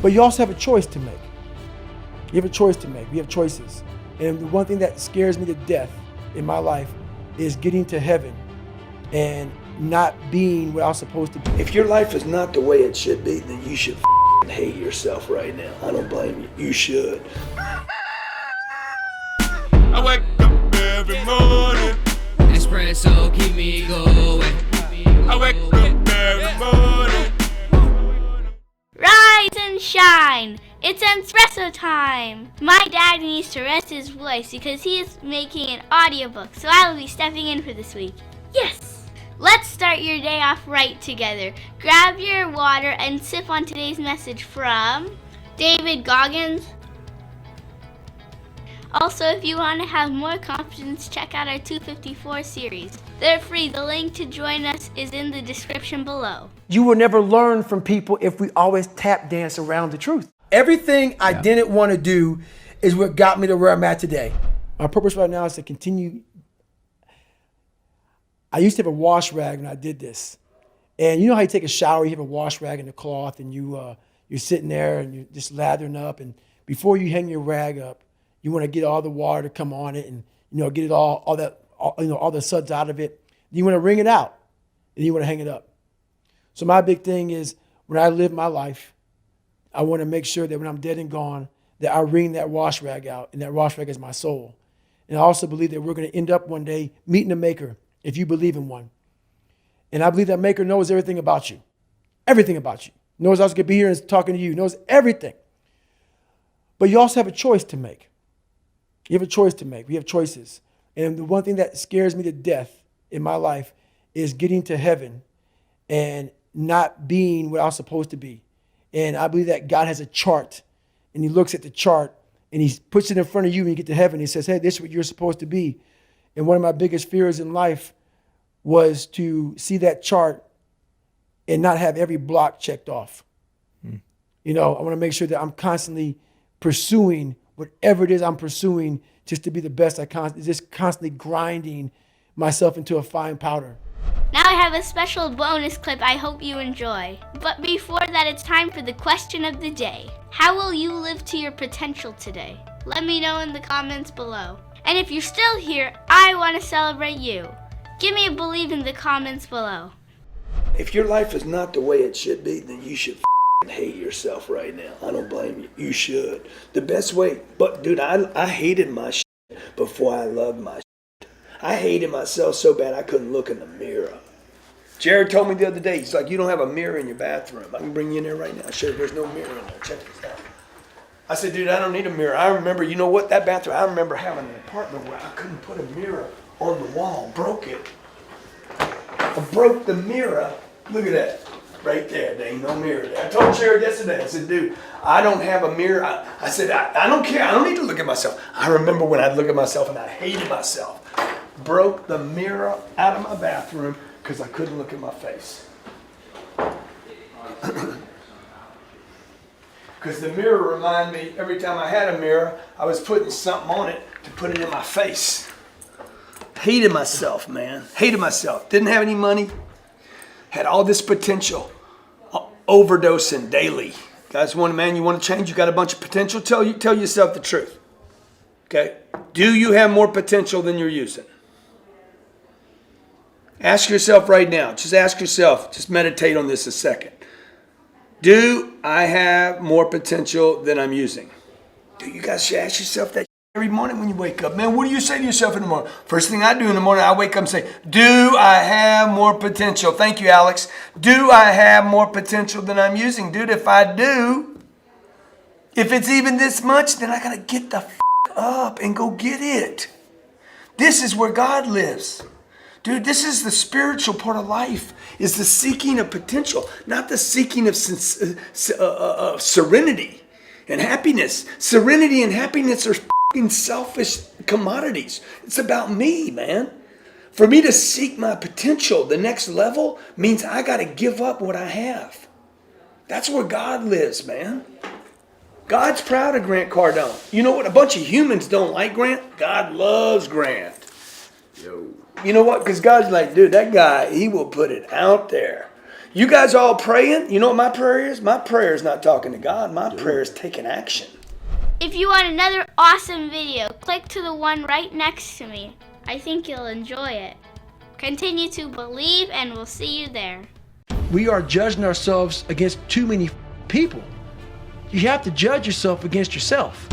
But you also have a choice to make. You have a choice to make. We have choices. And the one thing that scares me to death in my life is getting to heaven and not being what I was supposed to be. If your life is not the way it should be, then you should hate yourself right now. I don't blame you. You should. I wake up every morning. Entspresso keep me going. I wake up every morning. Rise and shine! It's Entspresso time! My dad needs to rest his voice because he is making an audiobook, so I will be stepping in for this week. Yes! Let's start your day off right together. Grab your water and sip on today's message from David Goggins. Also, if you want to have more confidence, check out our 254 series. They're free. The link to join us is in the description below. You will never learn from people if we always tap dance around the truth. Everything I didn't want to do is what got me to where I'm at today. My purpose right now is to continue. I used to have a wash rag when I did this. And you know how you take a shower, you have a wash rag and a cloth, and you're sitting there and you're just lathering up. And before you hang your rag up, you want to get all the water to come on it and get it all the suds out of it. You want to wring it out and you want to hang it up. So my big thing is when I live my life, I want to make sure that when I'm dead and gone, that I wring that wash rag out, and that wash rag is my soul. And I also believe that we're going to end up one day meeting a maker, if you believe in one. And I believe that maker knows everything about you. Everything about you. Knows I was going to be here and talking to you. Knows everything. But you also have a choice to make. You have a choice to make. We have choices. And the one thing that scares me to death in my life is getting to heaven and not being what I was supposed to be. And I believe that God has a chart, and he looks at the chart and he puts it in front of you when you get to heaven. He says, hey, this is what you're supposed to be. And one of my biggest fears in life was to see that chart and not have every block checked off. I want to make sure that I'm constantly pursuing whatever it is I'm pursuing just to be the best just constantly grinding myself into a fine powder. Now I have a special bonus clip I hope you enjoy. But before that, it's time for the question of the day. How will you live to your potential today? Let me know in the comments below. And if you're still here, I want to celebrate you. Give me a believe in the comments below. If your life is not the way it should be, then you should hate yourself right now. I don't blame you. You should. The best way, but dude, I hated my shit before I loved my shit. I hated myself so bad I couldn't look in the mirror. Jared told me the other day, he's like, you don't have a mirror in your bathroom. I can bring you in there right now. Show you there's no mirror in there. Check this out. I said, dude, I don't need a mirror. I remember, you know what, that bathroom, I remember having an apartment where I couldn't put a mirror on the wall. Broke it. I broke the mirror. Look at that. Right there. There ain't no mirror there. I told Jared yesterday, I said, dude, I don't have a mirror. I said, I don't care. I don't need to look at myself. I remember when I'd look at myself and I hated myself. Broke the mirror out of my bathroom because I couldn't look at my face. Because the mirror reminded me, every time I had a mirror, I was putting something on it to put it in my face. Hated myself, man. Hated myself. Didn't have any money. Had all this potential. Overdosing daily. Guys, you want to change? You got a bunch of potential? Tell yourself the truth. Okay? Do you have more potential than you're using? Ask yourself right now. Just ask yourself. Just meditate on this a second. Do I have more potential than I'm using? Do you guys should ask yourself that every morning when you wake up? Man, what do you say to yourself in the morning? First thing I do in the morning, I wake up and say, do I have more potential? Thank you, Alex. Do I have more potential than I'm using? Dude, if I do, if it's even this much, then I got to get the up and go get it. This is where God lives. Dude, this is the spiritual part of life, is the seeking of potential, not the seeking of serenity and happiness. Serenity and happiness are selfish commodities. It's about me, man. For me to seek my potential, the next level, means I got to give up what I have. That's where God lives, man. God's proud of Grant Cardone. You know what? A bunch of humans don't like Grant. God loves Grant. You know what? Because God's like, dude, that guy, he will put it out there. You guys all praying? You know what my prayer is? My prayer is not talking to God. My prayer is taking action. If you want another awesome video, click to the one right next to me. I think you'll enjoy it. Continue to believe, and we'll see you there. We are judging ourselves against too many people. You have to judge yourself against yourself.